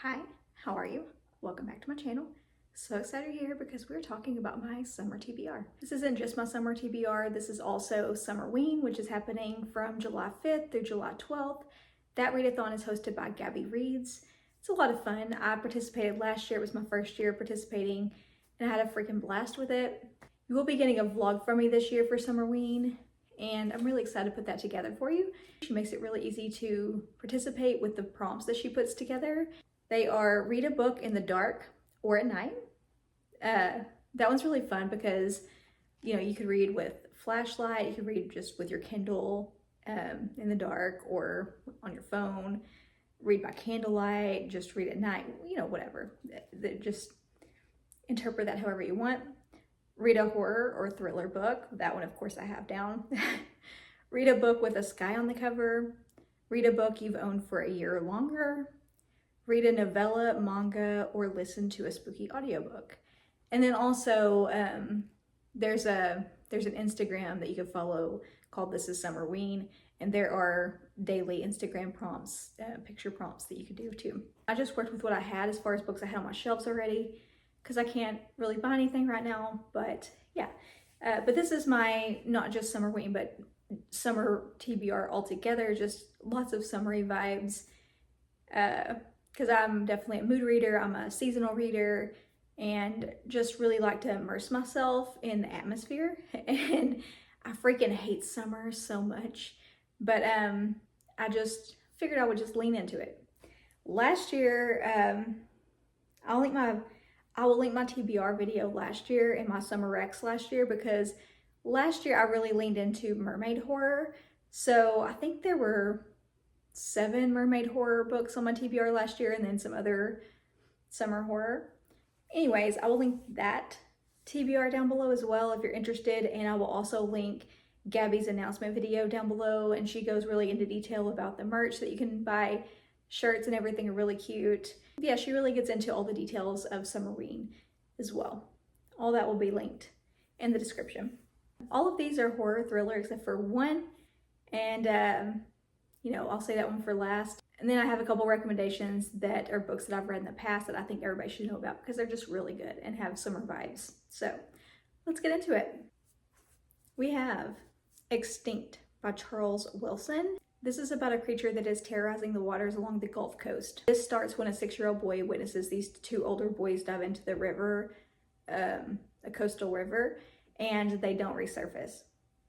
Hi, how are you? Welcome back to my channel. So excited you're here because we're talking about my summer TBR. This isn't just my summer TBR, this is also Summerween, which is happening from July 5th through July 12th. That readathon is hosted by Gabby Reads. It's a lot of fun. I participated last year, it was my first year participating, and I had a freaking blast with it. You will be getting a vlog from me this year for Summerween, and I'm really excited to put that together for you. She makes it really easy to participate with the prompts that she puts together. They are read a book in the dark or at night. That one's really fun because, you know, you could read with flashlight, you could read just with your Kindle in the dark or on your phone, read by candlelight, just read at night, you know, whatever. Just interpret that however you want. Read a horror or thriller book. That one, of course, I have down. Read a book with a sky on the cover. Read a book you've owned for a year or longer. Read a novella, manga, or listen to a spooky audiobook. And then also, there's an Instagram that you can follow called This Is Summerween, and there are daily Instagram prompts, picture prompts that you could do too. I just worked with what I had as far as books I had on my shelves already, because I can't really buy anything right now, but yeah. But this is my, not just Summerween, but summer TBR altogether, just lots of summery vibes. Because I'm definitely a mood reader, I'm a seasonal reader, and just really like to immerse myself in the atmosphere. And I freaking hate summer so much, but I just figured I would just lean into it. Last year, I will link my TBR video last year and my Summer Rex last year, because last year I really leaned into mermaid horror. So I think there were 7 mermaid horror books on my TBR last year, and then some other summer horror. Anyways, I will link that TBR down below as well if you're interested, and I will also link Gabby's announcement video down below, and she goes really into detail about the merch that you can buy. Shirts and everything are really cute. Yeah, she really gets into all the details of Summerween as well. All that will be linked in the description. All of these are horror thriller except for one, and you know, I'll say that one for last. And then I have a couple recommendations that are books that I've read in the past that I think everybody should know about because they're just really good and have summer vibes. So let's get into it. We have Extinct by Charles Wilson. This is about a creature that is terrorizing the waters along the Gulf Coast. This starts when a 6-year-old boy witnesses these 2 older boys dive into the river, a coastal river, and they don't resurface.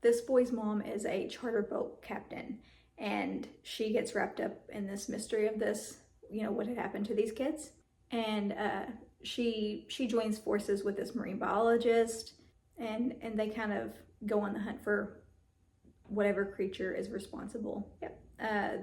This boy's mom is a charter boat captain, and she gets wrapped up in this mystery of this, you know, what had happened to these kids. And she joins forces with this marine biologist, and they kind of go on the hunt for whatever creature is responsible. Yep.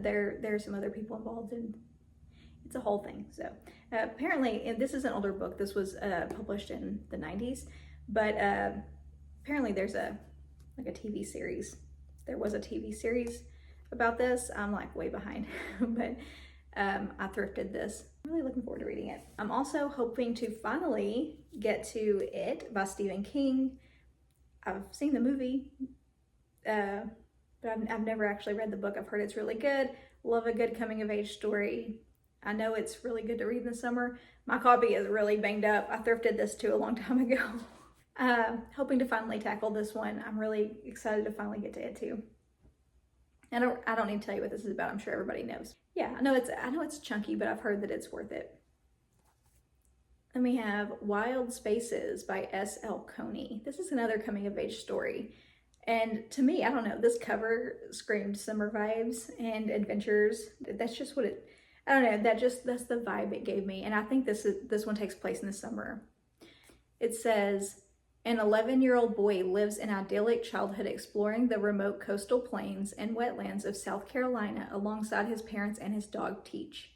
There are some other people involved, and it's a whole thing. So apparently, and this is an older book, this was published in the 90s, but apparently there's a TV series. There was a TV series about this. I'm like way behind, but I thrifted this. I'm really looking forward to reading it. I'm also hoping to finally get to It by Stephen King. I've seen the movie, but I've never actually read the book. I've heard it's really good. Love a good coming of age story. I know it's really good to read in the summer. My copy is really banged up. I thrifted this too a long time ago. Hoping to finally tackle this one. I'm really excited to finally get to it too. I don't need to tell you what this is about. I'm sure everybody knows. Yeah, I know it's chunky, but I've heard that it's worth it. Then we have Wild Spaces by S.L. Coney. This is another coming of age story. And to me, I don't know, this cover screamed summer vibes and adventures. That's just what it, I don't know, that's the vibe it gave me. And I think this one takes place in the summer. It says, an 11-year-old boy lives an idyllic childhood exploring the remote coastal plains and wetlands of South Carolina alongside his parents and his dog Teach.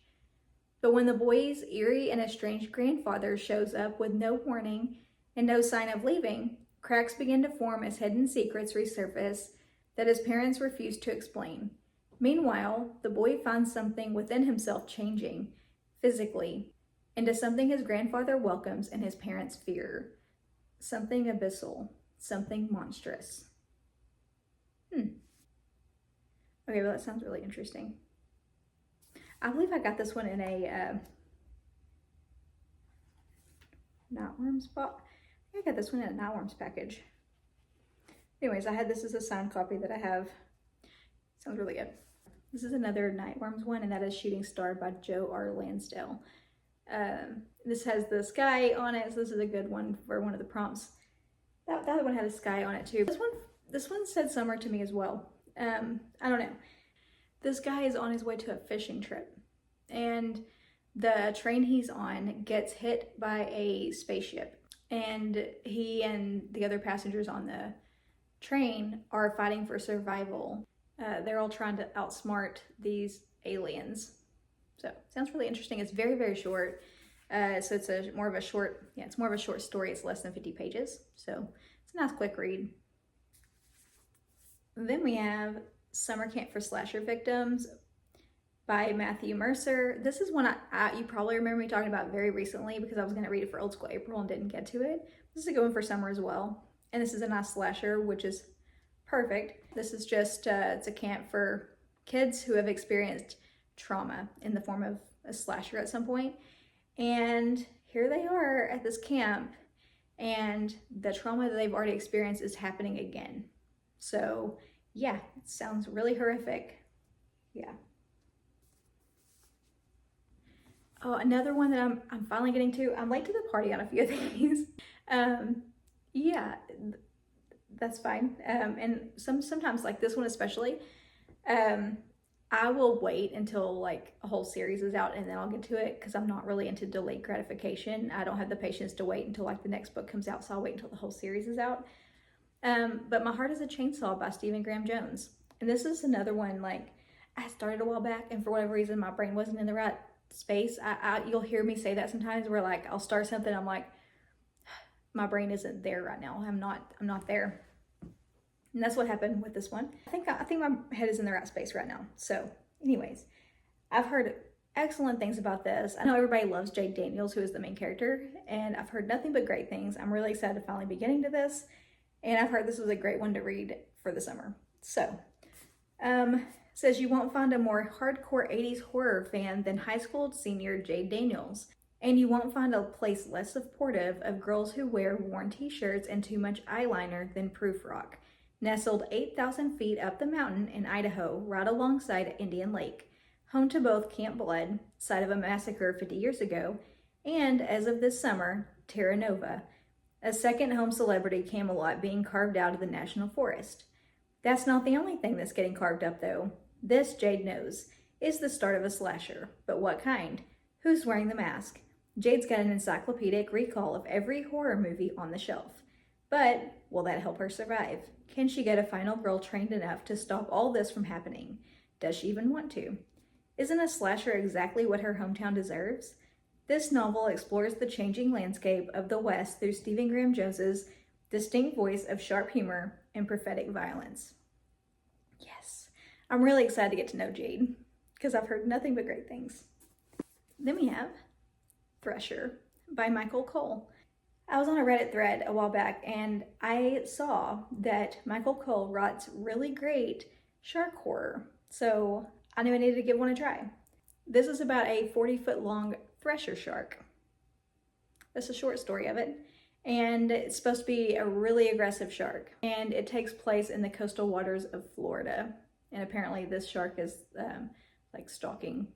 But when the boy's eerie and estranged grandfather shows up with no warning and no sign of leaving, cracks begin to form as hidden secrets resurface that his parents refuse to explain. Meanwhile, the boy finds something within himself changing, physically, into something his grandfather welcomes and his parents fear. Something abyssal, something monstrous. Okay, well that sounds really interesting. I believe I got this one in a Knotworms box. I got this one in a Knotworms package. Anyways, I had this as a signed copy that I have. Sounds really good. This is another Nightworms one, and that is Shooting Star by Joe R. Lansdale. This has the sky on it, so this is a good one for one of the prompts. That one had a sky on it too. This one said summer to me as well. I don't know. This guy is on his way to a fishing trip, and the train he's on gets hit by a spaceship, and he and the other passengers on the train are fighting for survival. They're all trying to outsmart these aliens. So sounds really interesting. It's very, very short. So it's more of a short story. It's less than 50 pages. So it's a nice quick read. Then we have Summer Camp for Slasher Victims by Matthew Mercer. This is one you probably remember me talking about very recently because I was going to read it for Old School April and didn't get to it. This is a good one for summer as well. And this is a nice slasher, which is perfect. This is just, it's a camp for kids who have experienced trauma in the form of a slasher at some point. And here they are at this camp, and the trauma that they've already experienced is happening again. So yeah, it sounds really horrific. Yeah. Oh, another one that I'm finally getting to. I'm late to the party on a few of these. Yeah, that's fine. And sometimes, like this one especially, I will wait until like a whole series is out and then I'll get to it, because I'm not really into delayed gratification. I don't have the patience to wait until like the next book comes out, so I'll wait until the whole series is out. But My Heart is a Chainsaw by Stephen Graham Jones. And this is another one, like, I started a while back, and for whatever reason my brain wasn't in the right space. You'll hear me say that sometimes, where like I'll start something, I'm like, my brain isn't there right now. I'm not there. And that's what happened with this one. I think my head is in the right space right now. So anyways, I've heard excellent things about this. I know everybody loves Jade Daniels, who is the main character, and I've heard nothing but great things. I'm really excited to finally be getting to this, and I've heard this was a great one to read for the summer. So, says you won't find a more hardcore 80s horror fan than high school senior Jade Daniels. And you won't find a place less supportive of girls who wear worn t-shirts and too much eyeliner than Proof Rock, nestled 8,000 feet up the mountain in Idaho, right alongside Indian Lake, home to both Camp Blood, site of a massacre 50 years ago, and, as of this summer, Terra Nova, a second home celebrity Camelot being carved out of the National Forest. That's not the only thing that's getting carved up, though. This, Jade knows, is the start of a slasher. But what kind? Who's wearing the mask? Jade's got an encyclopedic recall of every horror movie on the shelf. But will that help her survive? Can she get a final girl trained enough to stop all this from happening? Does she even want to? Isn't a slasher exactly what her hometown deserves? This novel explores the changing landscape of the West through Stephen Graham Jones's distinct voice of sharp humor and prophetic violence. Yes, I'm really excited to get to know Jade, because I've heard nothing but great things. Then we have Thresher by Michael Cole. I was on a Reddit thread a while back, and I saw that Michael Cole writes really great shark horror, so I knew I needed to give one a try. This is about a 40-foot long thresher shark. That's a short story of it, and it's supposed to be a really aggressive shark, and it takes place in the coastal waters of Florida, and apparently this shark is like stalking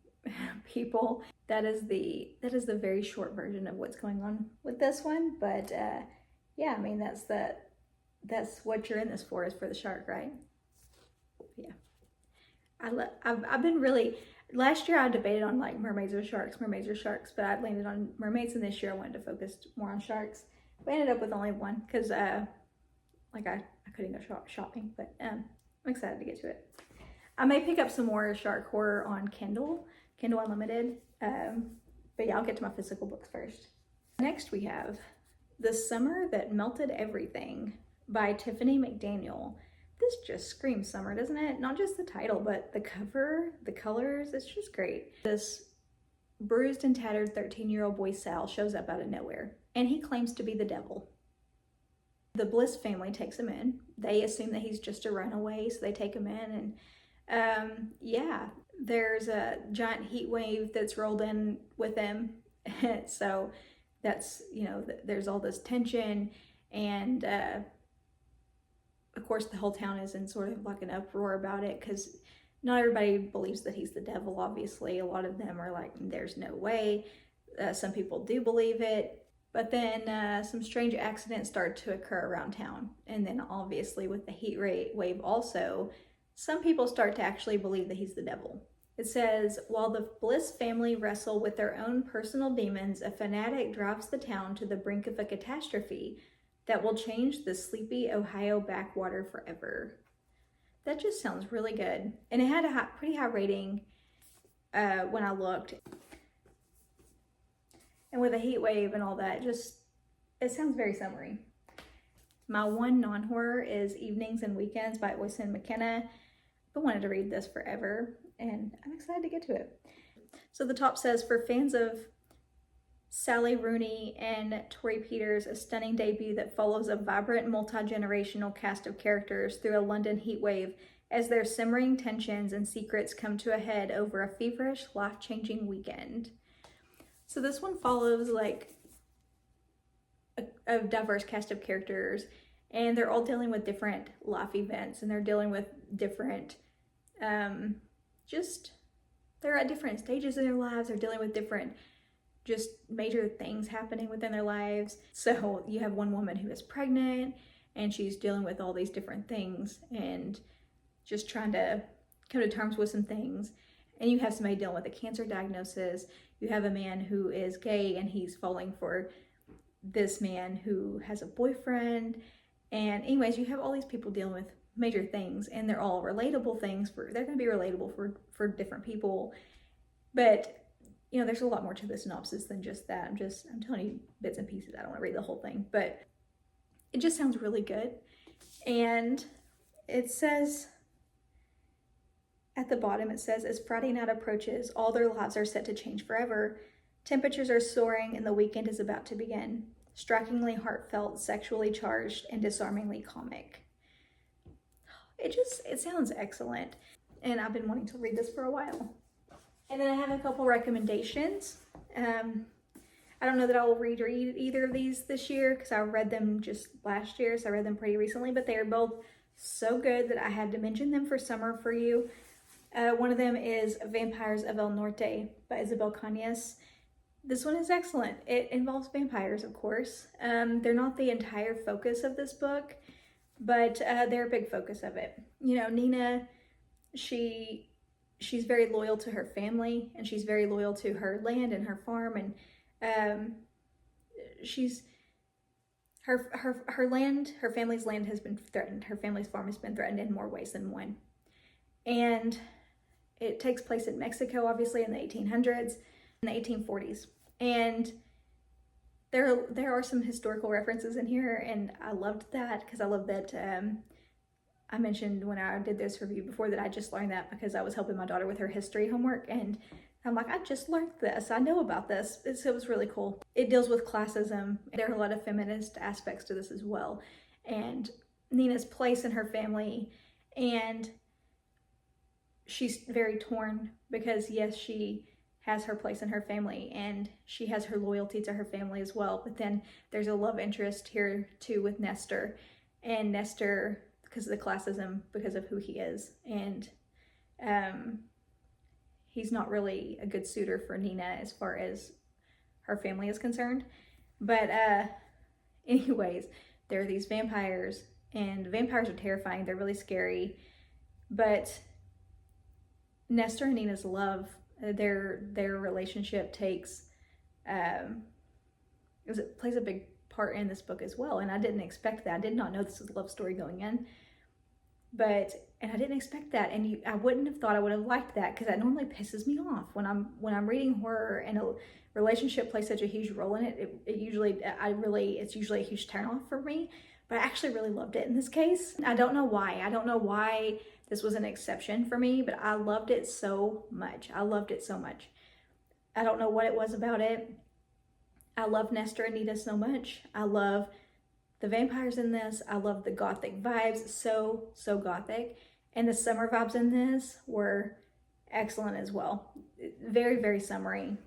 people. That is the very short version of what's going on with this one, but yeah, I mean that's what you're in this for, is for the shark, right? Yeah, I've been really, last year I debated on like mermaids or sharks, but I landed on mermaids, and this year I wanted to focus more on sharks. But I ended up with only one because like I couldn't go shopping, but I'm excited to get to it. I may pick up some more shark horror on Kindle Unlimited, but yeah, I'll get to my physical books first. Next we have The Summer That Melted Everything by Tiffany McDaniel. This just screams summer, doesn't it? Not just the title, but the cover, the colors, it's just great. This bruised and tattered 13-year-old boy Sal shows up out of nowhere, and he claims to be the devil. The Bliss family takes him in. They assume that he's just a runaway, so they take him in, and yeah, there's a giant heat wave that's rolled in with him. So that's, you know, there's all this tension, and of course the whole town is in sort of like an uproar about it, because not everybody believes that he's the devil. Obviously, a lot of them are like, there's no way. Some people do believe it, but then some strange accidents start to occur around town, and then obviously with the heat wave also, some people start to actually believe that he's the devil. It says, while the Bliss family wrestle with their own personal demons, a fanatic drives the town to the brink of a catastrophe that will change the sleepy Ohio backwater forever. That just sounds really good. And it had a pretty high rating when I looked. And with a heat wave and all that, it sounds very summery. My one non-horror is Evenings and Weekends by Oisin and McKenna. I wanted to read this forever, and I'm excited to get to it. So the top says, for fans of Sally Rooney and Tori Peters, a stunning debut that follows a vibrant multi-generational cast of characters through a London heatwave as their simmering tensions and secrets come to a head over a feverish, life-changing weekend. So this one follows like a diverse cast of characters, and they're all dealing with different life events, and they're dealing with different, they're at different stages in their lives. They're dealing with different just major things happening within their lives. So you have one woman who is pregnant, and she's dealing with all these different things and just trying to come to terms with some things. And you have somebody dealing with a cancer diagnosis. You have a man who is gay, and he's falling for this man who has a boyfriend. And anyways, you have all these people dealing with major things, and they're all relatable things. They're going to be relatable for different people. But you know, there's a lot more to the synopsis than just that. I'm telling you bits and pieces. I don't want to read the whole thing, but it just sounds really good. And it says at the bottom, it says, as Friday night approaches, all their lives are set to change forever. Temperatures are soaring, and the weekend is about to begin. Strikingly heartfelt, sexually charged, and disarmingly comic. It sounds excellent. And I've been wanting to read this for a while. And then I have a couple recommendations. I don't know that I will read either of these this year, because I read them just last year, so I read them pretty recently, but they are both so good that I had to mention them for summer for you. One of them is Vampires of El Norte by Isabel Cañas. This one is excellent. It involves vampires, of course. They're not the entire focus of this book, but they're a big focus of it. You know, Nina, she's very loyal to her family, and she's very loyal to her land and her farm, and her family's land has been threatened. Her family's farm has been threatened in more ways than one. And it takes place in Mexico, obviously, in the 1800s, in the 1840s. And there are some historical references in here, and I loved that, because I love that I mentioned when I did this review before that I just learned that because I was helping my daughter with her history homework, and I'm like, I just learned this. I know about this. It was really cool. It deals with classism. There are a lot of feminist aspects to this as well. And Nina's place in her family, and she's very torn because, yes, she has her place in her family, and she has her loyalty to her family as well. But then there's a love interest here too with Nestor. And Nestor, because of the classism, because of who he is. And he's not really a good suitor for Nina as far as her family is concerned. But anyways, there are these vampires, and vampires are terrifying. They're really scary. But Nestor and Nina's love, their relationship takes, it plays a big part in this book as well. And I didn't expect that. I did not know this was a love story going in. And I didn't expect that, and I wouldn't have thought I would have liked that, because that normally pisses me off when I'm reading horror and a relationship plays such a huge role in it. It's usually a huge turnoff for me. But I actually really loved it in this case. I don't know why. I don't know why this was an exception for me, but I loved it so much. I loved it so much. I don't know what it was about it. I love Nestor and Nina so much. I love the vampires in this. I love the gothic vibes, so gothic. And the summer vibes in this were excellent as well. Very, very summery.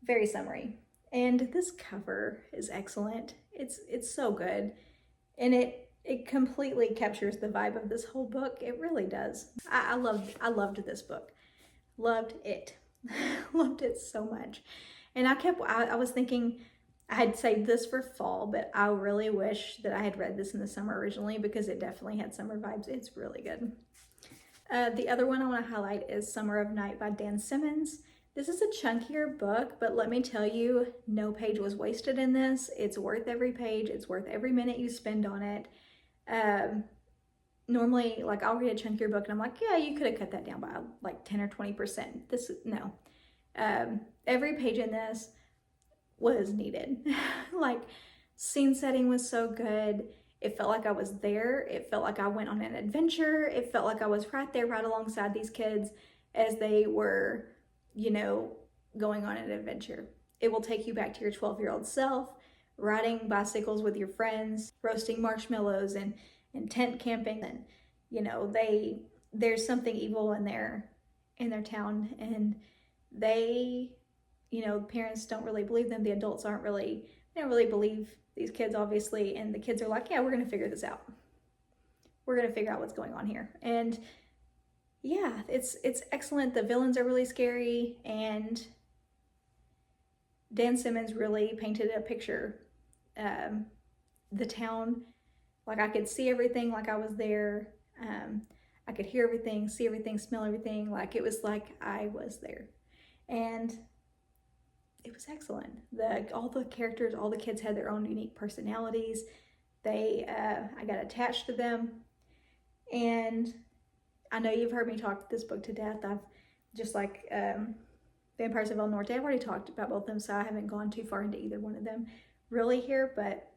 Very summery. And this cover is excellent. It's so good. And it completely captures the vibe of this whole book. It really does. I loved this book. Loved it. Loved it so much. And I was thinking I had saved this for fall, but I really wish that I had read this in the summer originally because it definitely had summer vibes. It's really good. The other one I want to highlight is Summer of Night by Dan Simmons. This is a chunkier book, but let me tell you, no page was wasted in this. It's worth every page. It's worth every minute you spend on it. Normally, like, I'll read a chunkier book and I'm like, yeah, you could have cut that down by like 10 or 20%. This, no. Every page in this was needed. Like, scene setting was so good. It felt like I was there. It felt like I went on an adventure. It felt like I was right there, right alongside these kids as they were, you know, going on an adventure. It will take you back to your 12-year-old self, riding bicycles with your friends, roasting marshmallows and tent camping. And, you know, there's something evil in their town, and they, you know, parents don't really believe them. The adults they don't really believe these kids, obviously. And the kids are like, yeah, we're going to figure this out. We're going to figure out what's going on here. And yeah, it's excellent. The villains are really scary, and Dan Simmons really painted a picture. The town, like, I could see everything like I was there. I could hear everything, see everything, smell everything. Like, it was like I was there. And it was excellent. All the characters, all the kids had their own unique personalities. I got attached to them. And I know you've heard me talk this book to death. I've just like Vampires of El Norte, I've already talked about both of them, so I haven't gone too far into either one of them really here, but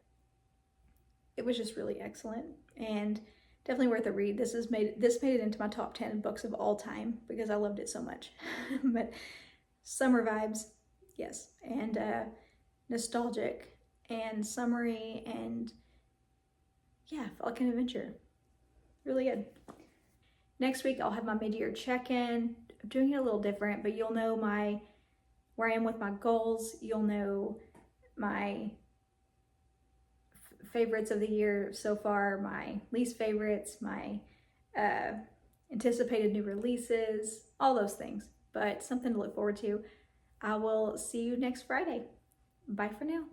it was just really excellent and definitely worth a read. This made it into my top 10 books of all time because I loved it so much. But summer vibes, yes, and nostalgic and summery, and yeah, felt like an adventure. Really good. Next week, I'll have my mid-year check-in. I'm doing it a little different, but you'll know where I am with my goals. You'll know my favorites of the year so far, my least favorites, my anticipated new releases, all those things. But something to look forward to. I will see you next Friday. Bye for now.